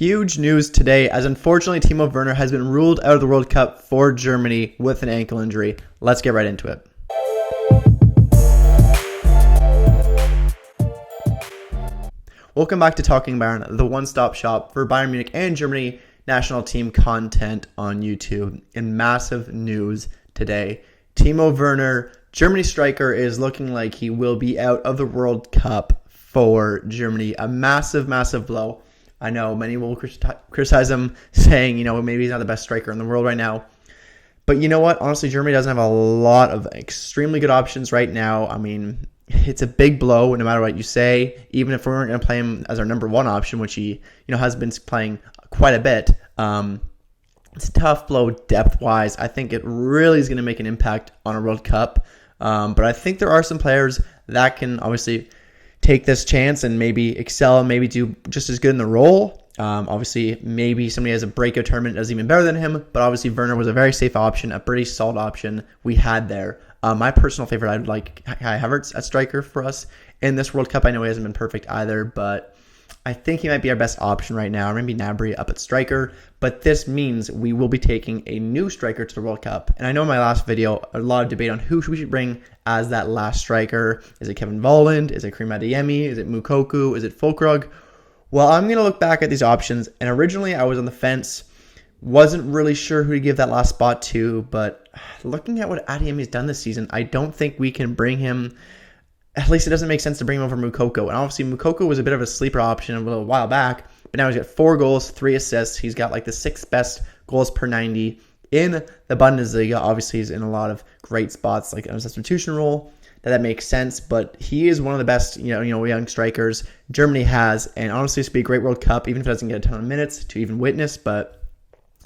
Huge news today, as unfortunately Timo Werner has been ruled out of the World Cup for Germany with an ankle injury. Let's get right into it. Welcome back to Talking Bayern, the one-stop shop for Bayern Munich and Germany national team content on YouTube. And massive news today. Timo Werner, Germany striker, is looking like he will be out of the World Cup for Germany. A massive, massive blow. I know many will criticize him, saying, maybe he's not the best striker in the world right now. But you know what? Honestly, Germany doesn't have a lot of extremely good options right now. I mean, it's a big blow no matter what you say. Even if we weren't going to play him as our number one option, which he has been playing quite a bit. It's a tough blow depth-wise. I think it really is going to make an impact on a World Cup. But I think there are some players that can obviously take this chance and maybe excel and maybe do just as good in the role. Obviously, maybe somebody has a breakout tournament that does even better than him, but obviously Werner was a very safe option, a pretty solid option we had there. My personal favorite, I'd like Kai Havertz at striker for us in this World Cup. I know he hasn't been perfect either, but I think he might be our best option right now. Or maybe Gnabry up at striker, but this means we will be taking a new striker to the World Cup. And I know in my last video, a lot of debate on who we should bring as that last striker. Is it Kevin Volland? Is it Karim Adeyemi? Is it Moukoko? Is it Füllkrug? Well, I'm going to look back at these options, and originally I was on the fence. Wasn't really sure who to give that last spot to, but looking at what Adeyemi's done this season, I don't think we can bring him. At least it doesn't make sense to bring him over Moukoko. And obviously Moukoko was a bit of a sleeper option a little while back, but now he's got 4 goals, 3 assists. He's got like the 6th best goals per 90 in the Bundesliga. Obviously he's in a lot of great spots like in a substitution role. That makes sense, but he is one of the best, young strikers Germany has. And honestly, this would be a great World Cup, even if he doesn't get a ton of minutes to even witness, but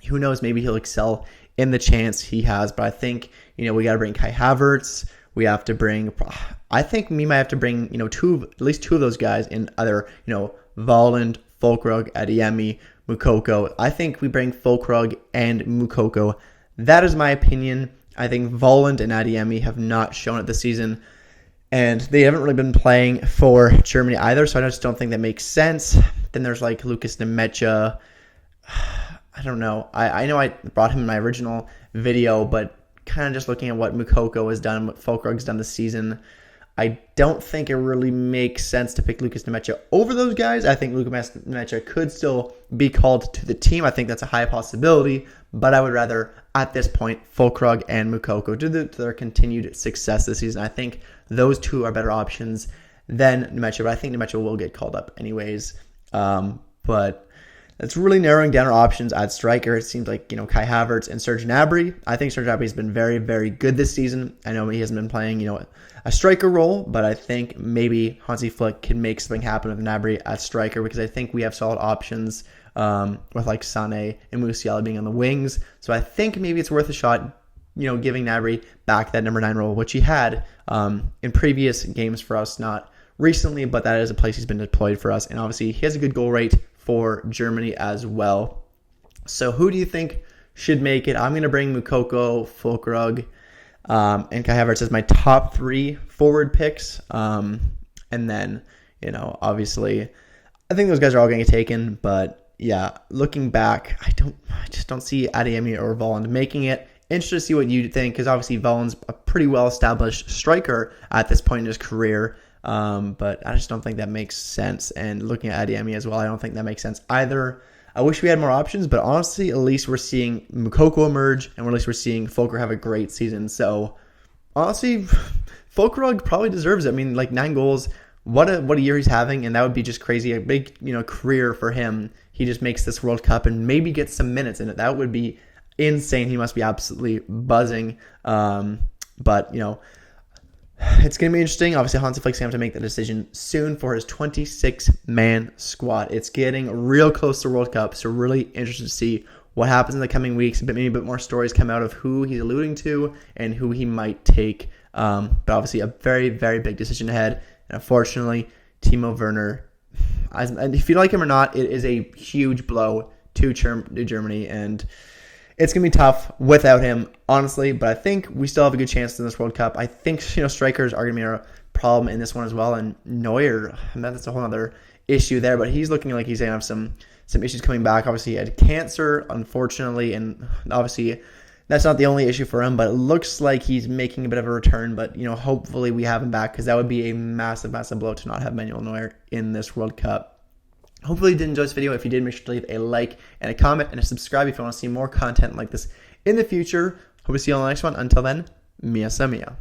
who knows, maybe he'll excel in the chance he has. But I think, we got to bring Kai Havertz. We have to bring, I think we might have to bring, at least two of those guys in either, Volland, Füllkrug, Adeyemi, Moukoko. I think we bring Füllkrug and Moukoko. That is my opinion. I think Volland and Adeyemi have not shown it this season, and they haven't really been playing for Germany either, so I just don't think that makes sense. Then there's like Lucas Nemecha. I don't know. I know I brought him in my original video, but kind of just looking at what Moukoko has done, what Füllkrug's done this season, I don't think it really makes sense to pick Lucas Nemecha over those guys. I think Lucas Nemecha could still be called to the team. I think that's a high possibility, but I would rather, at this point, Füllkrug and Moukoko due to their continued success this season. I think those two are better options than Nemecha, but I think Nemecha will get called up anyways. But it's really narrowing down our options at striker. It seems like, Kai Havertz and Serge Gnabry. I think Serge Gnabry has been very, very good this season. I know he hasn't been playing, a striker role, but I think maybe Hansi Flick can make something happen with Gnabry at striker because I think we have solid options with like Sané and Musiala being on the wings. So I think maybe it's worth a shot, giving Gnabry back that number 9 role, which he had in previous games for us, not recently, but that is a place he's been deployed for us. And obviously he has a good goal rate for Germany as well. So who do you think should make it? I'm going to bring Moukoko, Füllkrug, and Kai Havertz as my top 3 forward picks. And then, obviously, I think those guys are all going to get taken. But yeah, looking back, I just don't see Adeyemi or Volland making it. Interested to see what you think, because obviously Volland's a pretty well-established striker at this point in his career. But I just don't think that makes sense. And looking at Adeyemi as well, I don't think that makes sense either. I wish we had more options, but honestly, at least we're seeing Moukoko emerge, and at least we're seeing Füllkrug have a great season. So honestly, Füllkrug probably deserves it. I mean, like 9 goals. What a year he's having, and that would be just crazy. A big career for him. He just makes this World Cup and maybe gets some minutes in it. That would be insane. He must be absolutely buzzing. But it's going to be interesting. Obviously, Hansi Flick's going to have to make the decision soon for his 26-man squad. It's getting real close to World Cup, so really interested to see what happens in the coming weeks. Maybe a bit more stories come out of who he's alluding to and who he might take. But obviously, a very, very big decision ahead. And unfortunately, Timo Werner, and if you like him or not, it is a huge blow to Germany, and it's going to be tough without him, honestly, but I think we still have a good chance in this World Cup. I think, strikers are going to be a problem in this one as well, and Neuer, that's a whole other issue there, but he's looking like he's going to have some some issues coming back. Obviously, he had cancer, unfortunately, and obviously that's not the only issue for him, but it looks like he's making a bit of a return. But, hopefully we have him back, because that would be a massive, massive blow to not have Manuel Neuer in this World Cup. Hopefully you did enjoy this video. If you did, make sure to leave a like and a comment and a subscribe if you want to see more content like this in the future. Hope to see you on the next one. Until then, Mia Samia.